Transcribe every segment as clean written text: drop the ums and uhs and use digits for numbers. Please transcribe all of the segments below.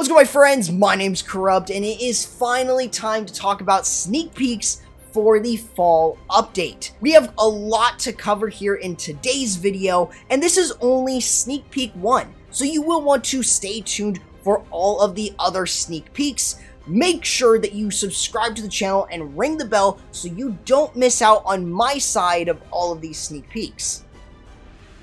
What's going on, my friends? My name's Corrupt, and it is finally time to talk about sneak peeks for the fall update. We have a lot to cover here in today's video, and this is only sneak peek 1, so you will want to stay tuned for all of the other sneak peeks. Make sure that you subscribe to the channel and ring the bell so you don't miss out on my side of all of these sneak peeks.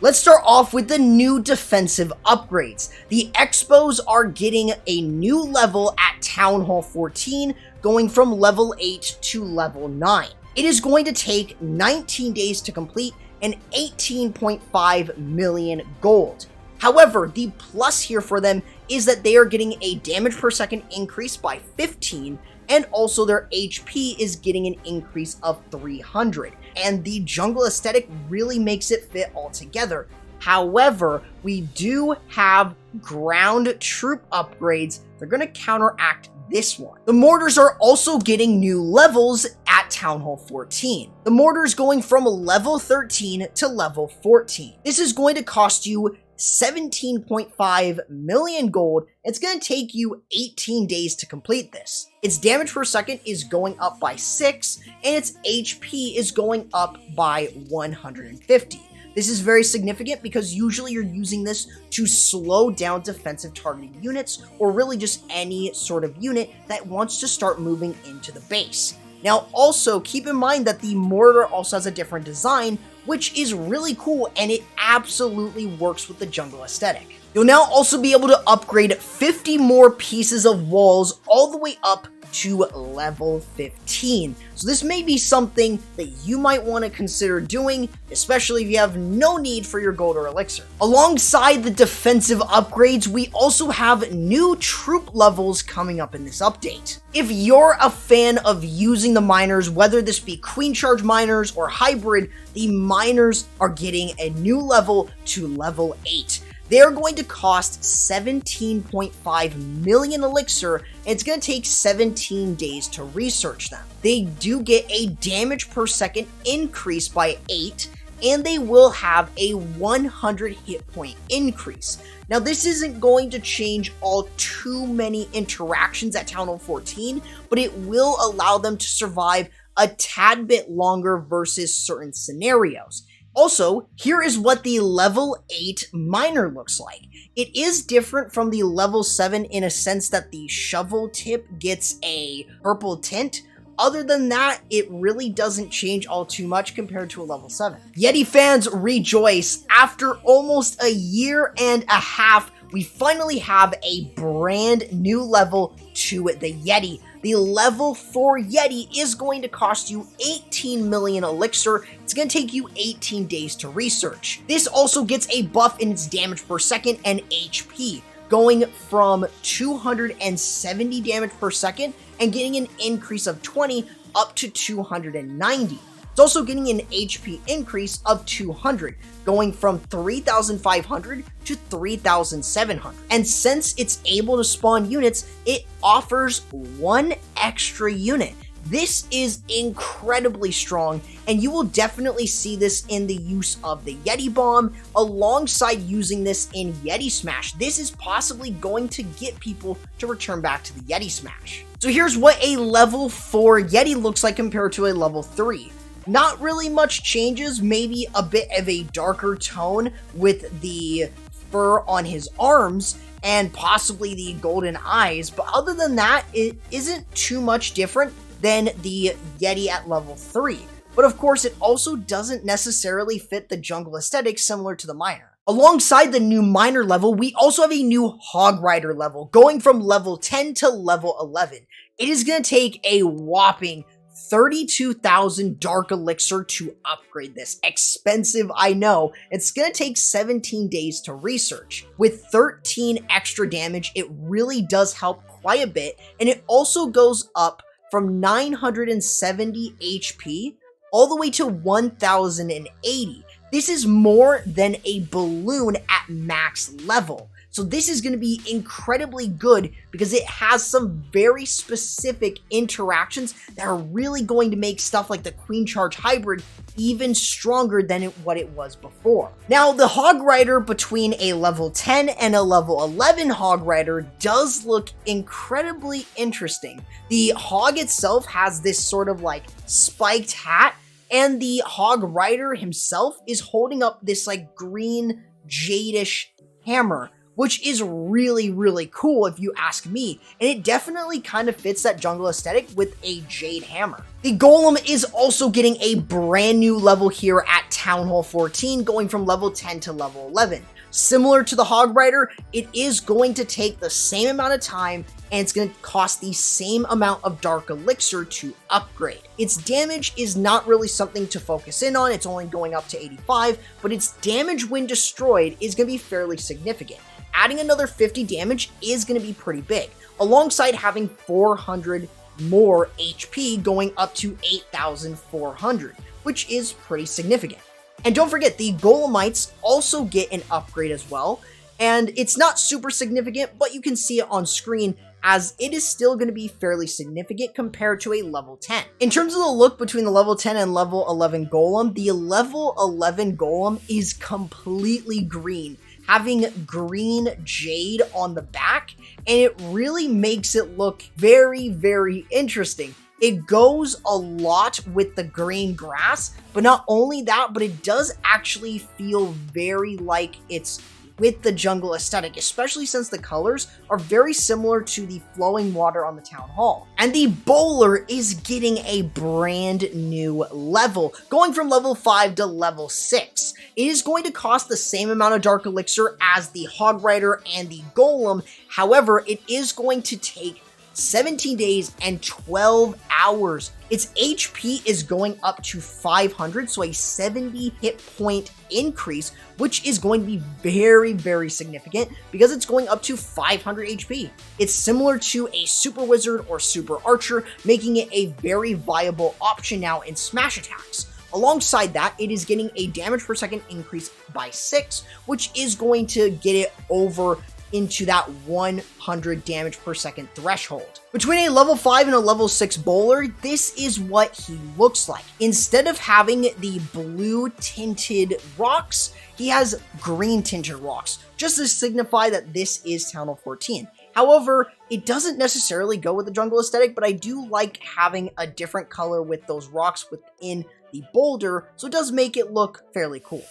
Let's start off with the new defensive upgrades. The Expos are getting a new level at Town Hall 14, going from level 8 to level 9. It is going to take 19 days to complete and 18.5 million gold. However, the plus here for them is that they are getting a damage per second increase by 15, and also their HP is getting an increase of 300. And the jungle aesthetic really makes it fit all together. However, we do have ground troop upgrades. They're going to counteract this one. The mortars are also getting new levels at Town Hall 14. The mortars going from level 13 to level 14. This is going to cost you 17.5 million gold. It's going to take you 18 days to complete this. Its damage per second is going up by 6, and its HP is going up by 150. This is very significant because usually you're using this to slow down defensive targeting units, or really just any sort of unit that wants to start moving into the base. Now, also keep in mind that the mortar also has a different design, which is really cool, and it absolutely works with the jungle aesthetic. You'll now also be able to upgrade 50 more pieces of walls all the way up to level 15. So this may be something that you might want to consider doing, especially if you have no need for your gold or elixir. Alongside the defensive upgrades, we also have new troop levels coming up in this update. If you're a fan of using the miners, whether this be queen charge miners or hybrid, the miners are getting a new level to level 8. They're going to cost 17.5 million elixir, and it's going to take 17 days to research them. They do get a damage per second increase by 8, and they will have a 100 hit point increase. Now, this isn't going to change all too many interactions at Town Hall 14, but it will allow them to survive a tad bit longer versus certain scenarios. Also, here is what the level 8 miner looks like. It is different from the level 7 in a sense that the shovel tip gets a purple tint. Other than that, it really doesn't change all too much compared to a level 7. Yeti fans rejoice. After almost a year and a half, we finally have a brand new level to the Yeti. The level 4 Yeti is going to cost you 18 million elixir. It's going to take you 18 days to research. This also gets a buff in its damage per second and HP, going from 270 damage per second and getting an increase of 20 up to 290. It's also getting an HP increase of 200, going from 3,500 to 3,700. And since it's able to spawn units, it offers 1 extra unit. This is incredibly strong, and you will definitely see this in the use of the Yeti Bomb, alongside using this in Yeti Smash. This is possibly going to get people to return back to the Yeti Smash. So here's what a level 4 Yeti looks like compared to a level 3. Not really much changes, maybe a bit of a darker tone with the fur on his arms and possibly the golden eyes, but other than that, it isn't too much different than the Yeti at level 3. But of course, it also doesn't necessarily fit the jungle aesthetic similar to the miner. Alongside the new miner level, we also have a new hog rider level, going from level 10 to level 11. It is going to take a whopping 32,000 dark elixir to upgrade this. Expensive, I know. It's going to take 17 days to research. With 13 extra damage, it really does help quite a bit, and it also goes up from 970 HP all the way to 1,080. This is more than a balloon at max level. So this is going to be incredibly good because it has some very specific interactions that are really going to make stuff like the Queen Charge Hybrid even stronger than what it was before. Now, the Hog Rider between a level 10 and a level 11 Hog Rider does look incredibly interesting. The Hog itself has this sort of like spiked hat, and the Hog Rider himself is holding up this like green jadish hammer, which is really, really cool if you ask me, and it definitely kind of fits that jungle aesthetic with a jade hammer. The Golem is also getting a brand new level here at Town Hall 14, going from level 10 to level 11. Similar to the Hog Rider, it is going to take the same amount of time, and it's going to cost the same amount of Dark Elixir to upgrade. Its damage is not really something to focus in on, it's only going up to 85, but its damage when destroyed is going to be fairly significant. Adding another 50 damage is going to be pretty big, alongside having 400 more HP going up to 8,400, which is pretty significant. And don't forget, the Golemites also get an upgrade as well, and it's not super significant, but you can see it on screen as it is still going to be fairly significant compared to a level 10. In terms of the look between the level 10 and level 11 Golem, the level 11 Golem is completely green, having green jade on the back, and it really makes it look very, very interesting. It goes a lot with the green grass, but not only that, but it does actually feel very like it's with the jungle aesthetic, especially since the colors are very similar to the flowing water on the town hall. And the bowler is getting a brand new level, going from level 5 to level 6. It is going to cost the same amount of Dark Elixir as the Hog Rider and the Golem. However, it is going to take 17 days and 12 hours. Its HP is going up to 500, so a 70 hit point increase, which is going to be very, very significant because it's going up to 500 HP. It's similar to a Super Wizard or Super Archer, making it a very viable option now in smash attacks. Alongside that, it is getting a damage per second increase by 6, which is going to get it over into that 100 damage per second threshold. Between a level 5 and a level 6 bowler, this is what he looks like. Instead of having the blue tinted rocks, he has green tinted rocks, just to signify that this is Town Hall 14. However, it doesn't necessarily go with the jungle aesthetic, but I do like having a different color with those rocks within the boulder, so it does make it look fairly cool.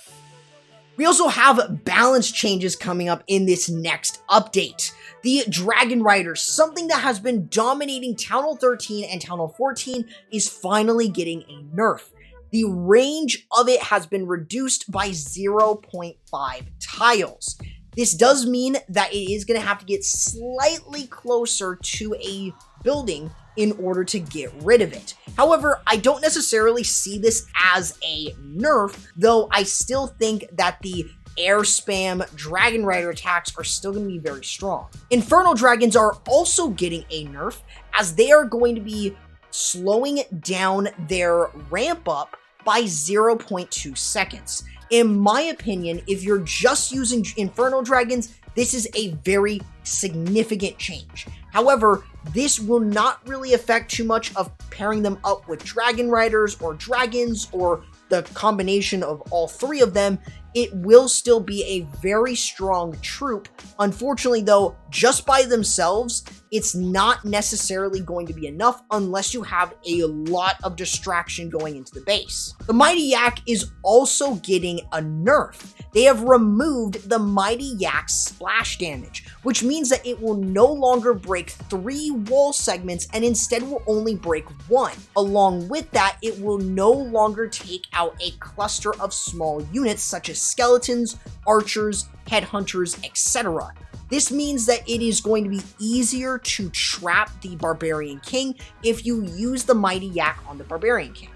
We also have balance changes coming up in this next update. The Dragon Rider, something that has been dominating Town Hall 13 and Town Hall 14, is finally getting a nerf. The range of it has been reduced by 0.5 tiles. This does mean that it is going to have to get slightly closer to a building in order to get rid of it. However, I don't necessarily see this as a nerf, though I still think that the air spam Dragon Rider attacks are still going to be very strong. Infernal Dragons are also getting a nerf, as they are going to be slowing down their ramp up by 0.2 seconds. In my opinion, if you're just using Infernal Dragons, this is a very significant change. However, this will not really affect too much of pairing them up with Dragon Riders or Dragons or the combination of all three of them. It will still be a very strong troop. Unfortunately though, just by themselves, it's not necessarily going to be enough unless you have a lot of distraction going into the base. The Mighty Yak is also getting a nerf. They have removed the Mighty Yak's splash damage, which means that it will no longer break 3 wall segments and instead will only break 1. Along with that, it will no longer take out a cluster of small units such as skeletons, archers, headhunters, etc. This means that it is going to be easier to trap the Barbarian King if you use the Mighty Yak on the Barbarian King.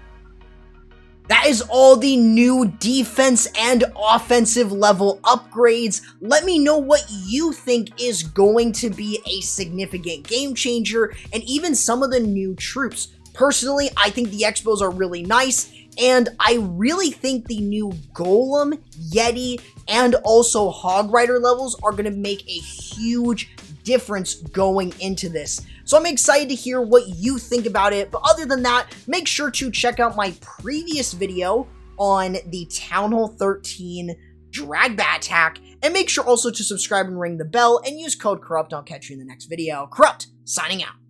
That is all the new defense and offensive level upgrades. Let me know what you think is going to be a significant game changer, and even some of the new troops. Personally, I think the Expos are really nice, and I really think the new Golem, Yeti, and also Hog Rider levels are going to make a huge difference going into this. So I'm excited to hear what you think about it, but other than that, make sure to check out my previous video on the Town Hall 13 drag bat attack, and make sure also to subscribe and ring the bell and use code Corrupt. I'll catch you in the next video. Corrupt, signing out.